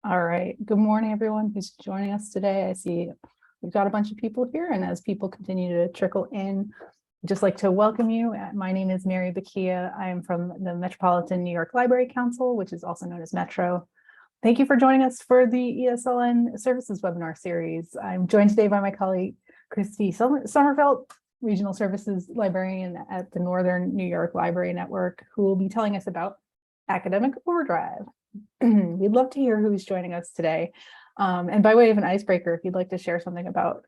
All right. Good morning, everyone who's joining us today. I see we've got a bunch of people here, and as people continue to trickle in, I'd just like to welcome you. My name is Mary Bakia. I am from the Metropolitan New York Library Council, which is also known as Metro. Thank you for joining us for the ESLN Services webinar series. I'm joined today by my colleague, Christi Sommerfeldt, Regional Services Librarian at the Northern New York Library Network, who will be telling us about Academic OverDrive. We'd love to hear who's joining us today. And by way of an icebreaker, if you'd like to share something about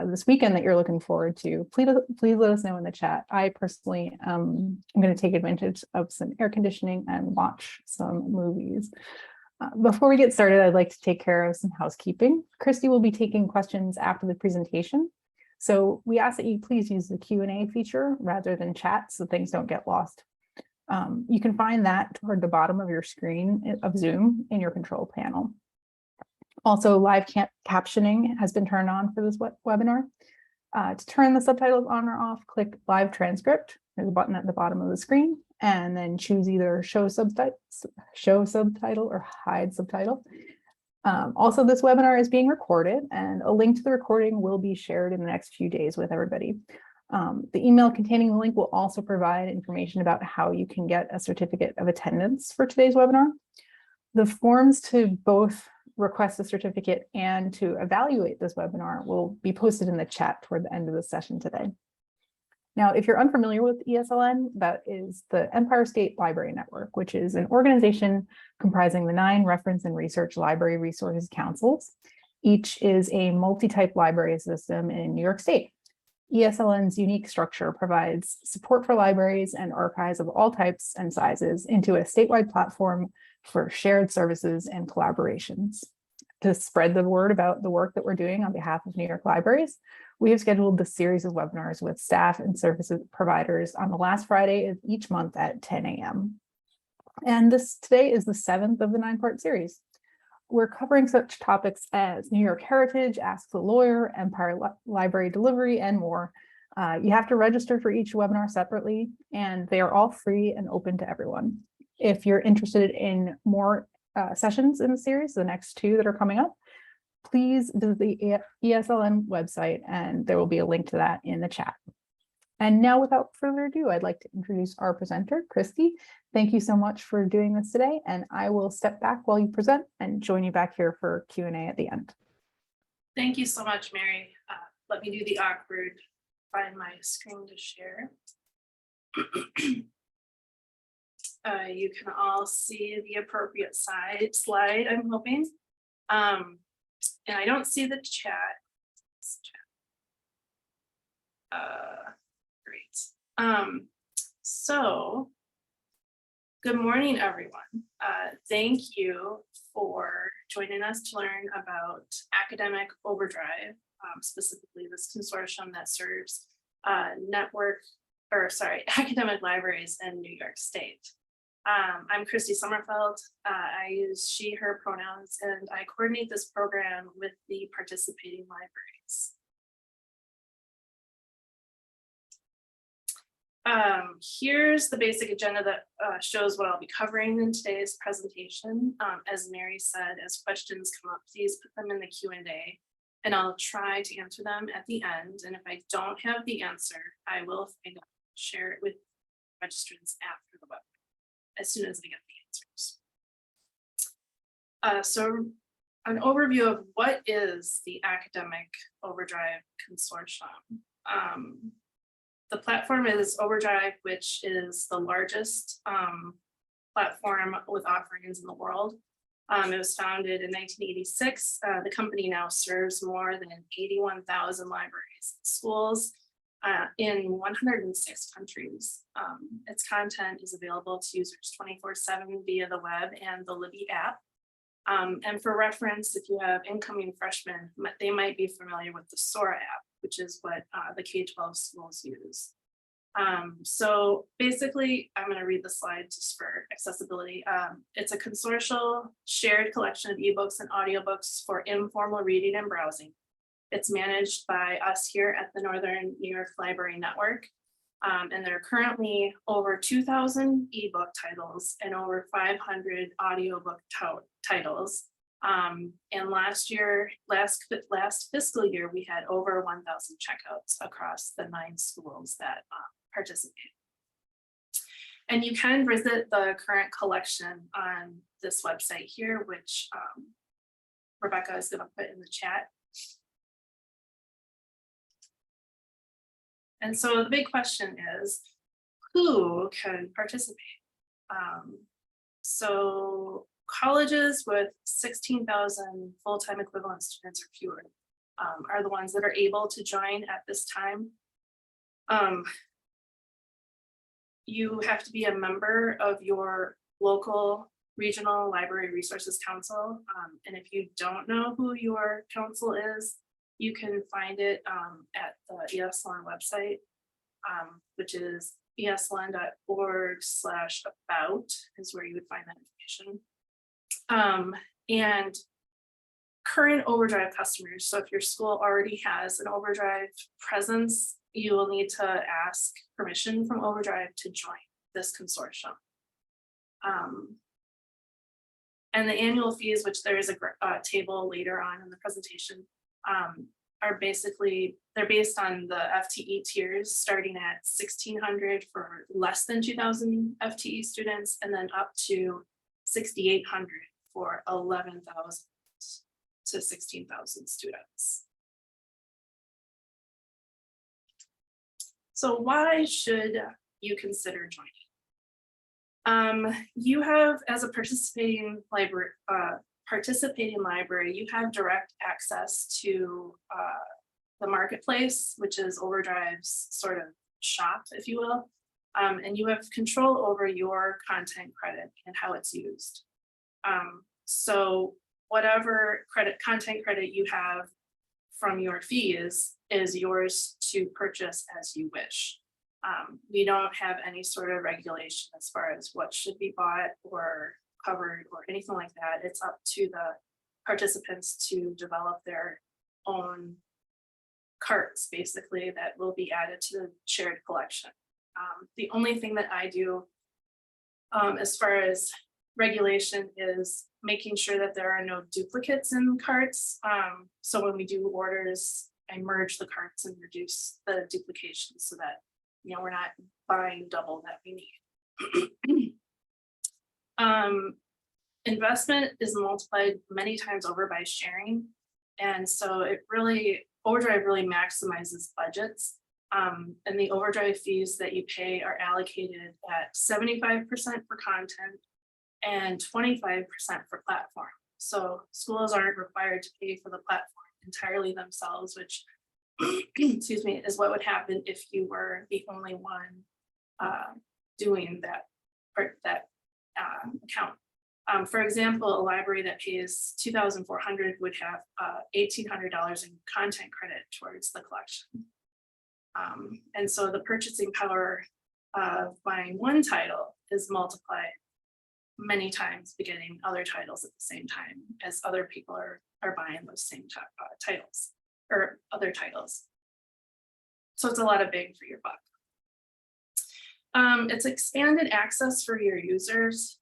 this weekend that you're looking forward to, please let us know in the chat. I personally am going to take advantage of some air conditioning and watch some movies. Before we get started, I'd like to take care of some housekeeping. Christy will be taking questions after the presentation. So we ask that you please use the Q&A feature rather than chat so things don't get lost. You can find that toward the bottom of your screen of Zoom in your control panel. Also, live captioning has been turned on for this webinar. To turn the subtitles on or off, click Live Transcript. There's a button at the bottom of the screen, and then choose either Show Subtitle or Hide Subtitle. Also, this webinar is being recorded, and a link to the recording will be shared in the next few days with everybody. The email containing the link will also provide information about how you can get a certificate of attendance for today's webinar. The forms to both request a certificate and to evaluate this webinar will be posted in the chat toward the end of the session today. Now, if you're unfamiliar with ESLN, that is the Empire State Library Network, which is an organization comprising the 9 reference and research library resources councils. Each is a multi-type library system in New York State. ESLN's unique structure provides support for libraries and archives of all types and sizes into a statewide platform for shared services and collaborations. To spread the word about the work that we're doing on behalf of New York libraries, we have scheduled this series of webinars with staff and services providers on the last Friday of each month at 10 a.m. And today is the 7th of the 9-part series. We're covering such topics as New York Heritage, Ask the Lawyer, Empire Library Delivery, and more. You have to register for each webinar separately, and they are all free and open to everyone. If you're interested in more sessions in the series, the next 2 that are coming up, please visit the ESLN website, and there will be a link to that in the chat. And now, without further ado, I'd like to introduce our presenter, Christy. Thank you so much for doing this today, and I will step back while you present and join you back here for Q&A at the end. Thank you so much, Mary. Let me do the awkward, find my screen to share. You can all see the appropriate slide, I'm hoping. And I don't see the chat. Great. So good morning, everyone. Thank you for joining us to learn about Academic OverDrive, specifically this consortium that serves academic libraries in New York State. I'm Christi Sommerfeldt. I use she, her pronouns, and I coordinate this program with the participating libraries. Here's the basic agenda that shows what I'll be covering in today's presentation. As Mary said, as questions come up, please put them in the Q&A, and I'll try to answer them at the end. And if I don't have the answer, I will share it with registrants after the webinar, as soon as I get the answers. So an overview of what is the Academic OverDrive Consortium. The platform is OverDrive, which is the largest platform with offerings in the world. It was founded in 1986. The company now serves more than 81,000 libraries and schools in 106 countries. Its content is available to users 24/7 via the web and the Libby app. And for reference, if you have incoming freshmen, they might be familiar with the Sora app, which is what the K-12 schools use. So basically, I'm going to read the slide just for accessibility. It's a consortial shared collection of ebooks and audiobooks for informal reading and browsing. It's managed by us here at the Northern New York Library Network. And there are currently over 2,000 ebook titles and over 500 audiobook titles And last fiscal year, we had over 1,000 checkouts across the 9 schools that participated. And you can visit the current collection on this website here, which Rebecca is going to put in the chat. And so the big question is, who can participate? So colleges with 16,000 full-time equivalent students or fewer are the ones that are able to join at this time. You have to be a member of your local regional library resources council. And if you don't know who your council is, you can find it at the ESLN website, which is ESLN.org/about is where you would find that information. And current OverDrive customers, so if your school already has an OverDrive presence, you will need to ask permission from OverDrive to join this consortium. And the annual fees, which there is a table later on in the presentation, are basically, they're based on the FTE tiers, starting at 1,600 for less than 2,000 FTE students, and then up to 6,800 for 11,000 to 16,000 students. So why should you consider joining? You have, as a participating library, you have direct access to the marketplace, which is OverDrive's sort of shop, if you will. And you have control over your content credit and how it's used. So whatever content credit you have from your fees is yours to purchase as you wish. We don't have any sort of regulation as far as what should be bought or covered or anything like that. It's up to the participants to develop their own carts, basically, that will be added to the shared collection. The only thing that I do as far as regulation is making sure that there are no duplicates in carts. So when we do orders, I merge the carts and reduce the duplication so that, you know, we're not buying double that we need. Investment is multiplied many times over by sharing. And so it really, OverDrive really maximizes budgets. And the OverDrive fees that you pay are allocated at 75% for content and 25% for platform. So schools aren't required to pay for the platform entirely themselves, which excuse me, is what would happen if you were the only one doing that account. For example, a library that pays $2,400 would have $1,800 in content credit towards the collection. And so the purchasing power of buying one title is multiplied many times, beginning other titles at the same time as other people are buying those same titles or other titles. So it's a lot of bang for your buck. It's expanded access for your users.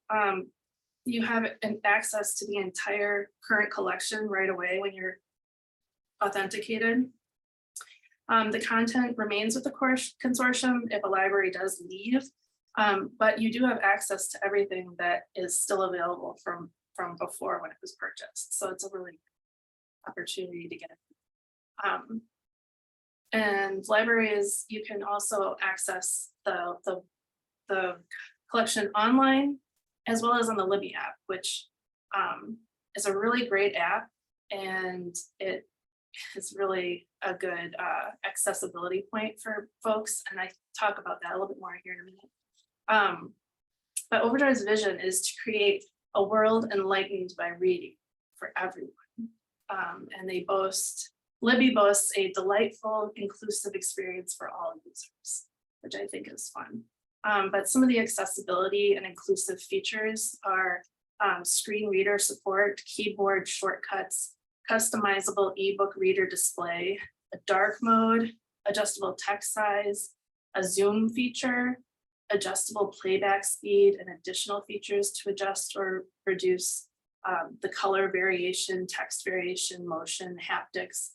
You have an access to the entire current collection right away when you're authenticated. The content remains with the consortium if a library does leave, but you do have access to everything that is still available from before when it was purchased. So it's a really good opportunity to get it. And libraries, you can also access the collection online as well as on the Libby app, which is a really great app, and it is really a good accessibility point for folks. And I talk about that a little bit more here in a minute. But OverDrive's vision is to create a world enlightened by reading for everyone. And Libby boasts a delightful, inclusive experience for all users, which I think is fun. But some of the accessibility and inclusive features are screen reader support, keyboard shortcuts, customizable ebook reader display, a dark mode, adjustable text size, a zoom feature, adjustable playback speed, and additional features to adjust or reduce the color variation, text variation, motion, haptics,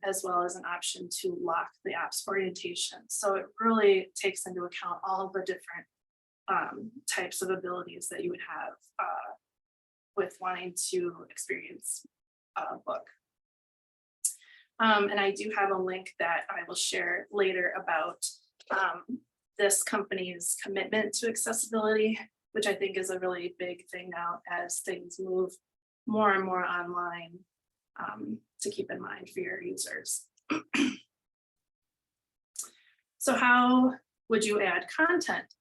as well as an option to lock the app's orientation. So it really takes into account all of the different types of abilities that you would have with wanting to experience a book. And I do have a link that I will share later about this company's commitment to accessibility, which I think is a really big thing now as things move more and more online, to keep in mind for your users. So how would you add content?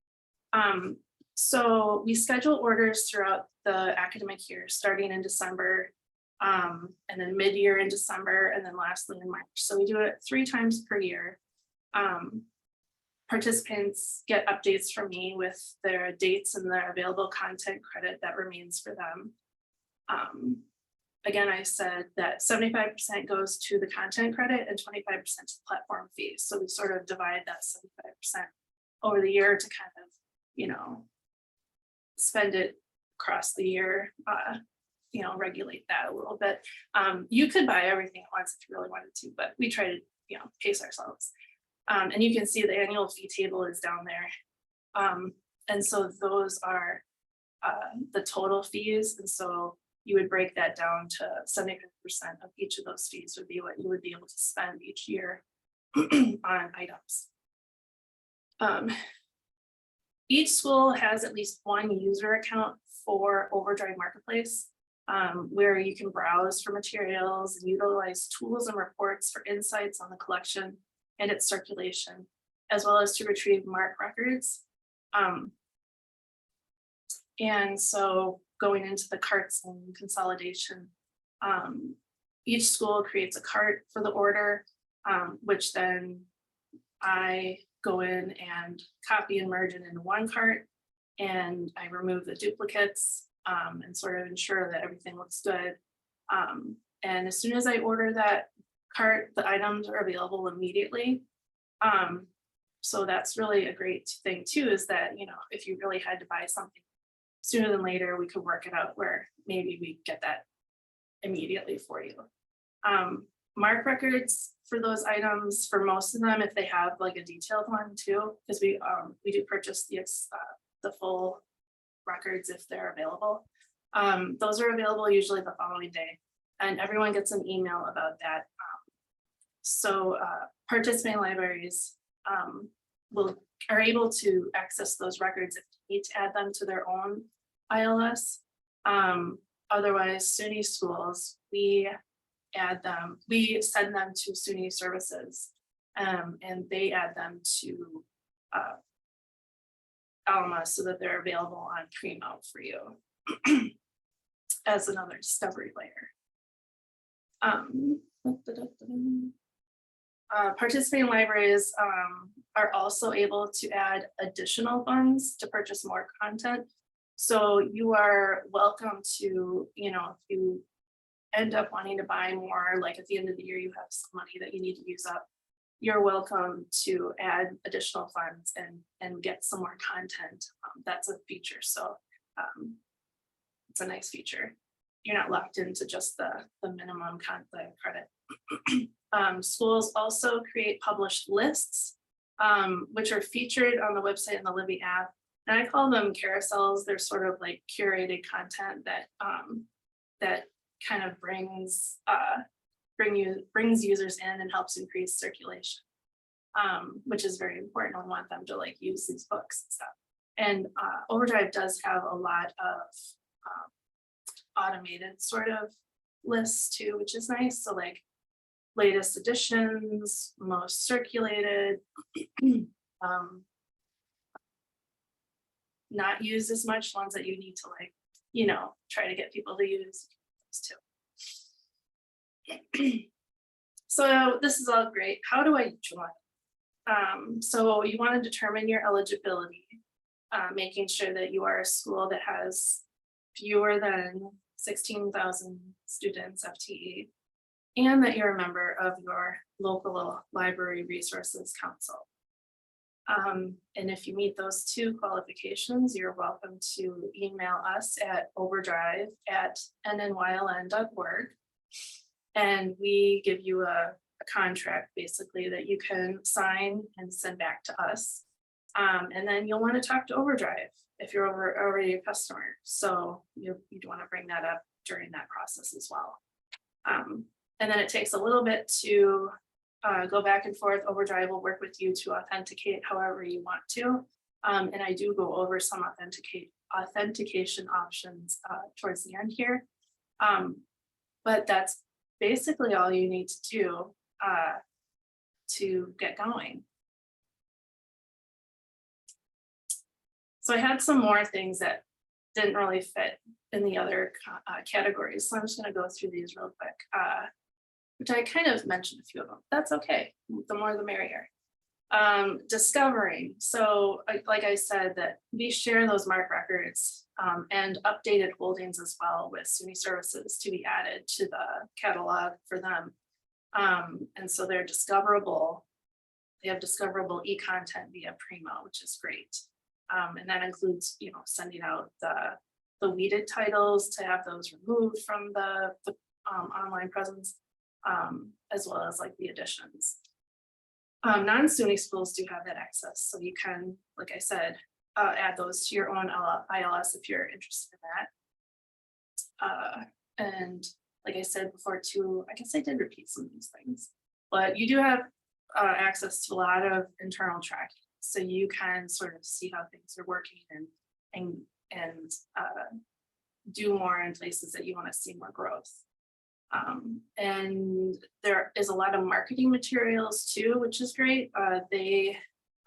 So we schedule orders throughout the academic year, starting in December, and then mid-year in December, and then lastly in March. So we do it 3 times per year. Participants get updates from me with their dates and their available content credit that remains for them. Again, I said that 75% goes to the content credit and 25% to the platform fees. So we sort of divide that 75% over the year to kind of, you know, spend it across the year, you know, regulate that a little bit. You could buy everything at once if you really wanted to, but we try to, you know, pace ourselves. And you can see the annual fee table is down there. And so those are the total fees. And so you would break that down to 75% of each of those fees would be what you would be able to spend each year on items. Each school has at least one user account for OverDrive Marketplace, where you can browse for materials and utilize tools and reports for insights on the collection and its circulation, as well as to retrieve MARC records. And so going into the carts and consolidation, each school creates a cart for the order, which then I go in and copy and merge it into one cart, and I remove the duplicates and sort of ensure that everything looks good. And as soon as I order that cart, the items are available immediately. So that's really a great thing too, is that, you know, if you really had to buy something sooner than later, we could work it out where maybe we get that immediately for you. MARC records for those items, for most of them, if they have like a detailed one too, because we do purchase the full records if they're available. Those are available usually the following day, and everyone gets an email about that. So participating libraries are able to access those records if they need to add them to their own ILS. Otherwise, SUNY schools, we send them to SUNY services, and they add them to Alma so that they're available on Primo for you as another discovery layer. Participating libraries are also able to add additional funds to purchase more content. So you are welcome to, you know, if you end up wanting to buy more, like at the end of the year, you have some money that you need to use up, you're welcome to add additional funds and get some more content. That's a feature. So it's a nice feature. You're not locked into just the minimum content credit. Schools also create published lists, which are featured on the website and the Libby app. And I call them carousels. They're sort of like curated content that that kind of brings users in and helps increase circulation, which is very important. I want them to like use these books and stuff. And OverDrive does have a lot of automated sort of lists too, which is nice. So like latest editions, most circulated, not used as much, ones that you need to like, you know, try to get people to use too. So this is all great. How do I join? So you want to determine your eligibility, making sure that you are a school that has fewer than 16,000 students FTE, and that you're a member of your local library resources council. And if you meet those two qualifications, you're welcome to email us at overdrive@nnyln.org. And we give you a contract basically that you can sign and send back to us. And then you'll want to talk to Overdrive if you're already a customer. So you'd want to bring that up during that process as well. And then it takes a little bit to go back and forth. Overdrive will work with you to authenticate however you want to. And I do go over some authentication options towards the end here. But that's basically all you need to do to get going. So I had some more things that didn't really fit in the other categories. So I'm just going to go through these real quick, which I kind of mentioned a few of them. That's okay. The more the merrier. Discovering. So like I said, that we share those MARC records and updated holdings as well with SUNY services to be added to the catalog for them. And so they're discoverable. They have discoverable e-content via Primo, which is great. And that includes, sending out the weeded titles to have those removed from the online presence, as well as like the editions. Non-SUNY schools do have that access, so you can, like I said, add those to your own ILS if you're interested in that. And like I said before too, I guess I did repeat some of these things, but you do have access to a lot of internal tracking. So you can sort of see how things are working and do more in places that you want to see more growth. And there is a lot of marketing materials too, which is great. They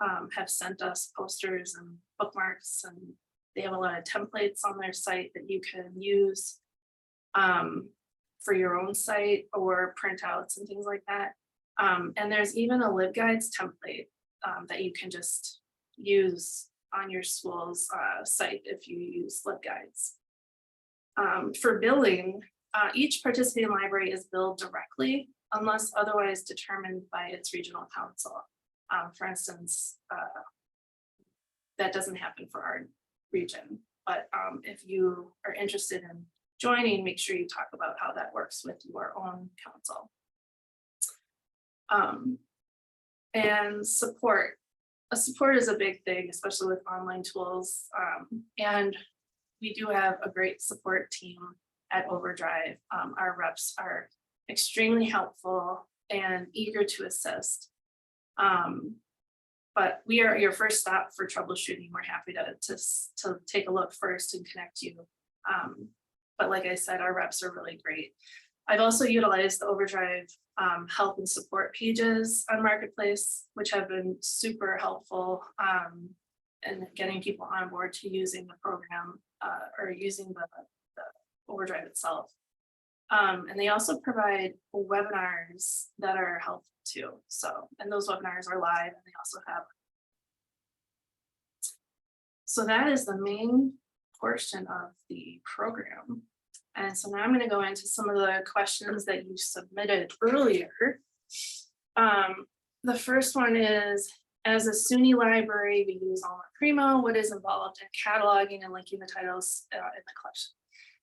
have sent us posters and bookmarks, and they have a lot of templates on their site that you can use for your own site or printouts and things like that. And there's even a LibGuides template that you can just use on your school's site if you use LibGuides. For billing, each participating library is billed directly unless otherwise determined by its regional council. For instance, that doesn't happen for our region, but if you are interested in joining, make sure you talk about how that works with your own council. And support. Support is a big thing, especially with online tools. And we do have a great support team at OverDrive. Our reps are extremely helpful and eager to assist. But we are your first stop for troubleshooting. We're happy to take a look first and connect you. But like I said, our reps are really great. I've also utilized the OverDrive help and support pages on Marketplace, which have been super helpful in getting people on board to using the program or using the OverDrive itself. And they also provide webinars that are helpful too. So, and those webinars are live, and they also have. So that is the main portion of the program. And so now I'm going to go into some of the questions that you submitted earlier. The first one is, as a SUNY library, we use Alma Primo. What is involved in cataloging and linking the titles in the collection?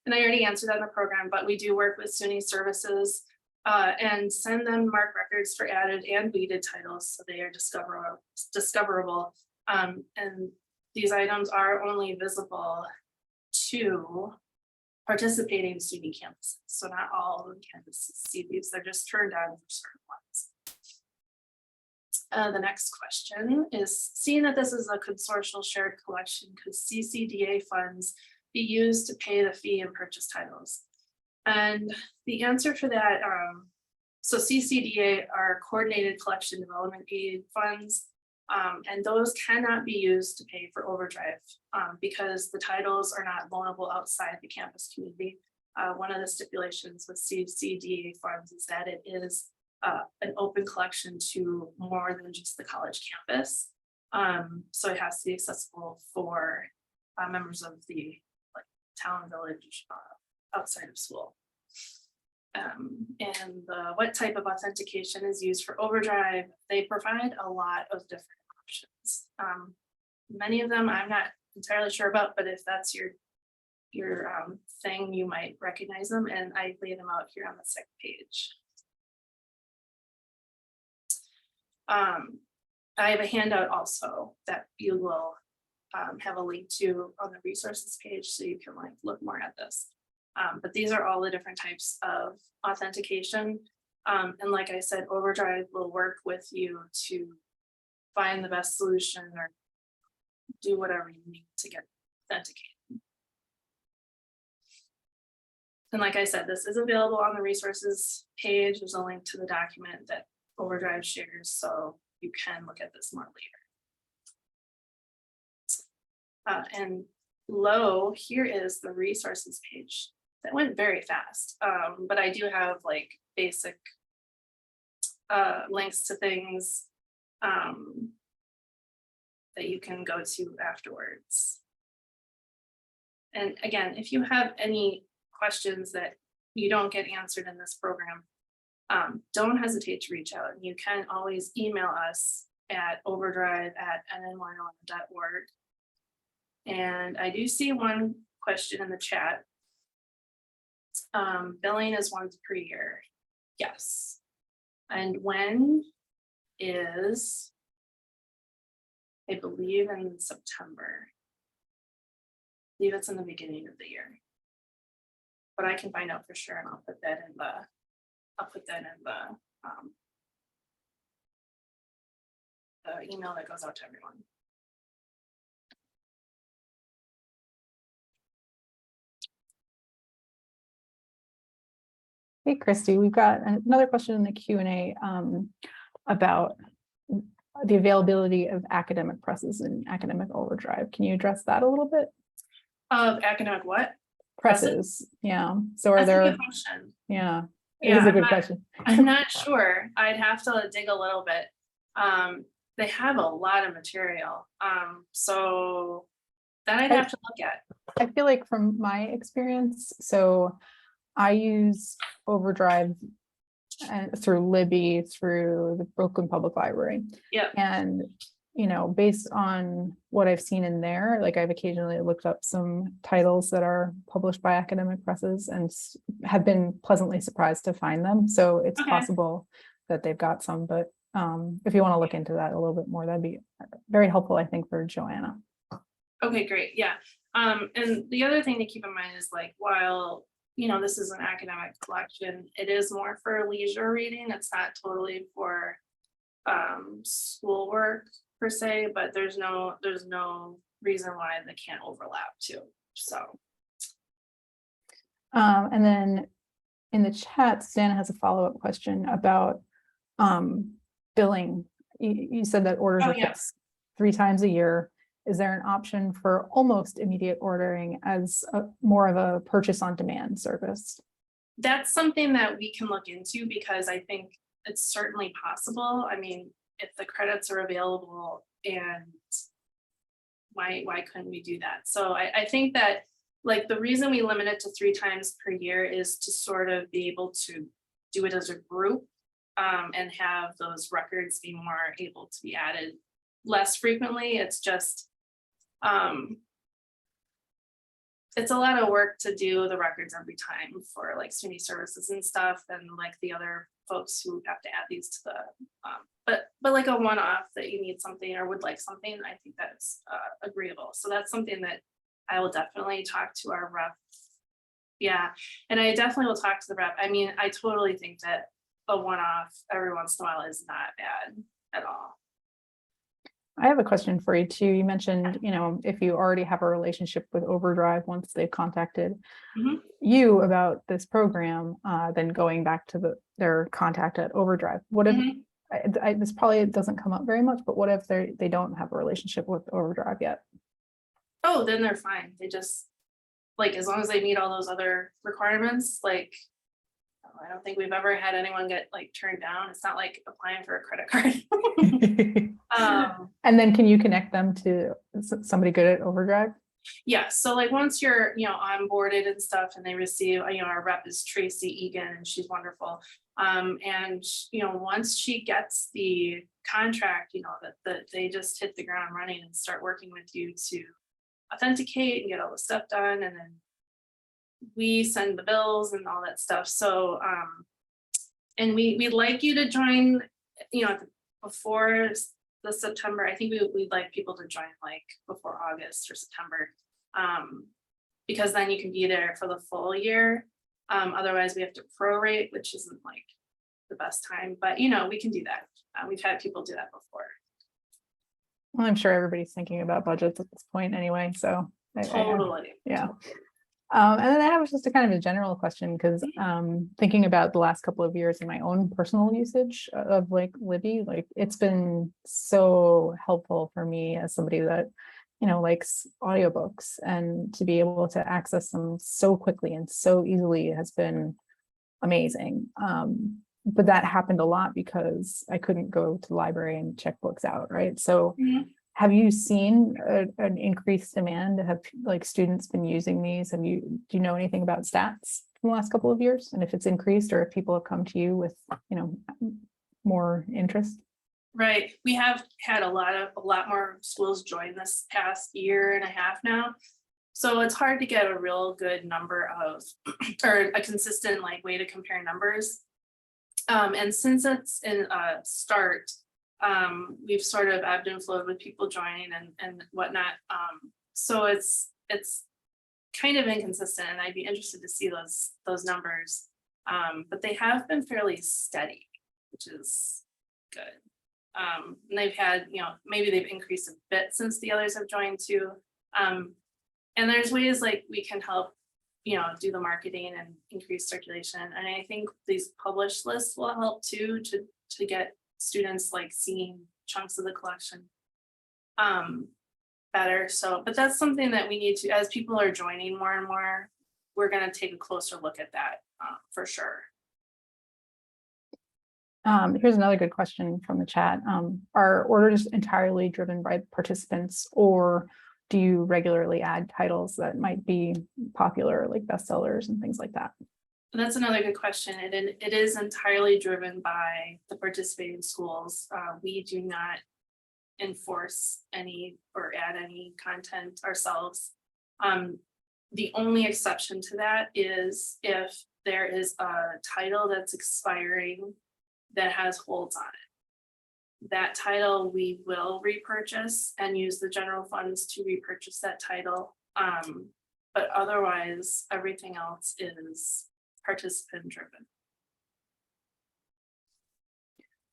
And I already answered that in the program, but we do work with SUNY services and send them MARC records for added and weeded titles, so they are discoverable. And these items are only visible to participating SUNY campuses. So not all of the campuses see these, they're just turned on for certain ones. The next question is, seeing that this is a consortial shared collection, could CCDA funds be used to pay the fee and purchase titles? And the answer for that, so CCDA are coordinated collection development aid funds, and those cannot be used to pay for OverDrive because the titles are not loanable outside the campus community. One of the stipulations with CCDA funds is that it is an open collection to more than just the college campus. So it has to be accessible for members of the town, village, outside of school. And what type of authentication is used for OverDrive? They provide a lot of different options. Many of them I'm not entirely sure about, but if that's your thing, you might recognize them, and I lay them out here on the second page. I have a handout also that you will have a link to on the resources page, so you can like look more at this. But these are all the different types of authentication. And like I said, OverDrive will work with you to find the best solution or do whatever you need to get authenticated. And like I said, this is available on the resources page. There's a link to the document that OverDrive shares, so you can look at this more later. And low, here is the resources page. That went very fast, but I do have like basic links to things that you can go to afterwards. And again, if you have any questions that you don't get answered in this program, don't hesitate to reach out. You can always email us at overdrive@nnyln.org. And I do see one question in the chat. Billing is once per year. Yes. And when is, I believe, in September. I believe it's in the beginning of the year. But I can find out for sure, and I'll put that in the email that goes out to everyone. Hey, Christy, we've got another question in the Q&A about the availability of academic presses and Academic OverDrive. Can you address that a little bit? Of academic what? Presses, yeah. So are That's a there, good question. yeah, it is a good question. I'm not sure. I'd have to dig a little bit. They have a lot of material. So that I'd have to look at. I feel like from my experience, so I use OverDrive and through Libby, through the Brooklyn Public Library. Yeah. And, you know, based on what I've seen in there, like I've occasionally looked up some titles that are published by academic presses and have been pleasantly surprised to find them. So it's possible that they've got some, but if you want to look into that a little bit more, that'd be very helpful, I think, for Joanna. Okay, great. Yeah. And the other thing to keep in mind is like, while you know, this is an academic collection, it is more for leisure reading. It's not totally for schoolwork per se, but there's no reason why they can't overlap too. So and then in the chat, Stan has a follow-up question about billing. You said that orders are fixed 3 times a year. Is there an option for almost immediate ordering as more of a purchase on demand service? That's something that we can look into, because I think it's certainly possible. I mean, if the credits are available, and why couldn't we do that? So I think that like the reason we limit it to 3 times per year is to sort of be able to do it as a group and have those records be more able to be added less frequently. It's just it's a lot of work to do the records every time for like SUNY services and stuff, and like the other folks who have to add these to the but like a one-off that you need something or would like something, I think that's agreeable. So that's something that I will definitely talk to our rep. Yeah, and I definitely will talk to the rep. I mean, I totally think that a one-off every once in a while is not bad at all. I have a question for you too. You mentioned, you know, if you already have a relationship with OverDrive, once they've contacted you about this program, then going back to their contact at OverDrive. What if this probably doesn't come up very much, but what if they don't have a relationship with OverDrive yet? Oh, then they're fine. They just like, as long as they meet all those other requirements, like I don't think we've ever had anyone get like turned down. It's not like applying for a credit card. And then can you connect them to somebody good at OverDrive? Yeah, so like once you're, you know, onboarded and stuff, and they receive, you know, our rep is Tracy Egan, and she's wonderful. And, once she gets the contract, that they just hit the ground running and start working with you to authenticate and get all the stuff done. And then we send the bills and all that stuff. So, and we'd like you to join, before the September. I think we'd like people to join like before August or September, because then you can be there for the full year. Otherwise we have to prorate, which isn't like the best time, but we can do that. We've had people do that before. Well, I'm sure everybody's thinking about budgets at this point anyway, so. Totally. Yeah. And then I have just a kind of a general question, because thinking about the last couple of years in my own personal usage of like Libby, like it's been so helpful for me as somebody that, likes audiobooks, and to be able to access them so quickly and so easily has been amazing. But that happened a lot because I couldn't go to the library and check books out, right? So have you seen an increased demand? Have like students been using these? Do you know anything about stats in the last couple of years, and if it's increased, or if people have come to you with, more interest? Right. We have had a lot more schools join this past year and a half now. So it's hard to get a real good number of, or a consistent like way to compare numbers. And since it's in a start, we've sort of ebbed and flowed with people joining and whatnot. So it's kind of inconsistent, and I'd be interested to see those numbers. But they have been fairly steady, which is good. And they've had, maybe they've increased a bit since the others have joined too. And there's ways like we can help, do the marketing and increase circulation. And I think these published lists will help too, to get students like seeing chunks of the collection better. So, but that's something that we need to, as people are joining more and more, we're going to take a closer look at that for sure. Here's another good question from the chat. Are orders entirely driven by participants, or do you regularly add titles that might be popular, like bestsellers and things like that? That's another good question. It is entirely driven by the participating schools. We do not enforce any or add any content ourselves. The only exception to that is if there is a title that's expiring that has holds on it. That title we will repurchase and use the general funds to repurchase that title. But otherwise, everything else is participant driven.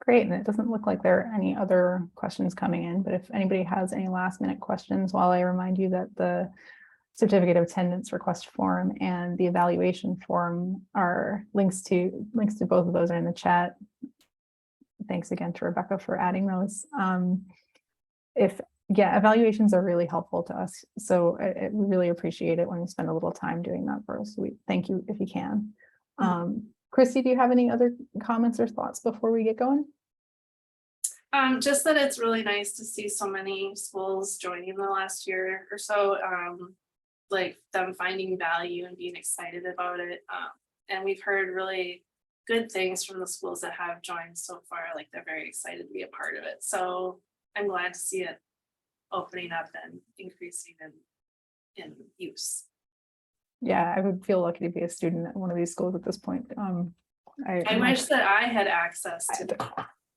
Great, and it doesn't look like there are any other questions coming in, but if anybody has any last minute questions, while I remind you that the certificate of attendance request form and the evaluation form are links to both of those are in the chat. Thanks again to Rebecca for adding those. Evaluations are really helpful to us, so I really appreciate it when you spend a little time doing that for us. So we thank you if you can. Christi, do you have any other comments or thoughts before we get going? Just that it's really nice to see so many schools joining the last year or so, like them finding value and being excited about it. And we've heard really good things from the schools that have joined so far, like they're very excited to be a part of it. So I'm glad to see it opening up and increasing in use. Yeah, I would feel lucky to be a student at one of these schools at this point. I wish that I had access to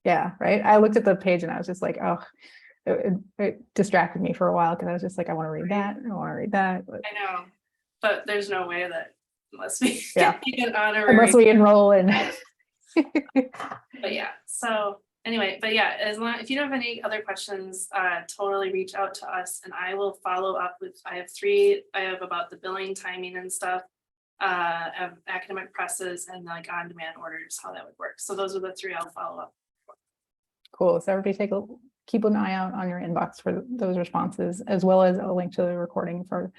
yeah, right. I looked at the page and I was just like, oh, it distracted me for a while because I was just like, I want to read that. I want to read that. But I know, but there's no way that unless we get an honorary. Unless we enroll in. But yeah, so anyway, but yeah, if you don't have any other questions, totally reach out to us and I will follow up with, I have about the billing timing and stuff, of academic presses and like on-demand orders, how that would work. So those are the three I'll follow up. Cool. So everybody keep an eye out on your inbox for those responses, as well as a link to the recording for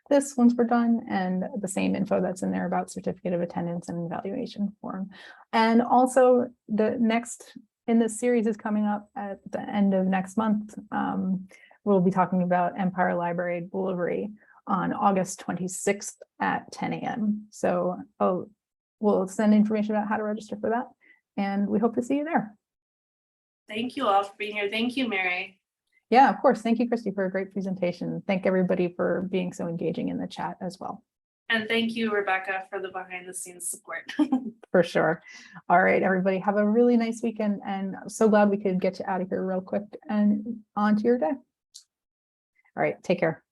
this once we're done, and the same info that's in there about certificate of attendance and evaluation form. And also the next in this series is coming up at the end of next month. We'll be talking about Empire Library Delivery on August 26th at 10 a.m. So we'll send information about how to register for that. and we hope to see you there. Thank you all for being here. Thank you, Mary. Yeah, of course. Thank you, Christy, for a great presentation. Thank everybody for being so engaging in the chat as well. And thank you, Rebecca, for the behind the scenes support. For sure. All right, everybody, have a really nice weekend, and I'm so glad we could get you out of here real quick and on to your day. All right, take care.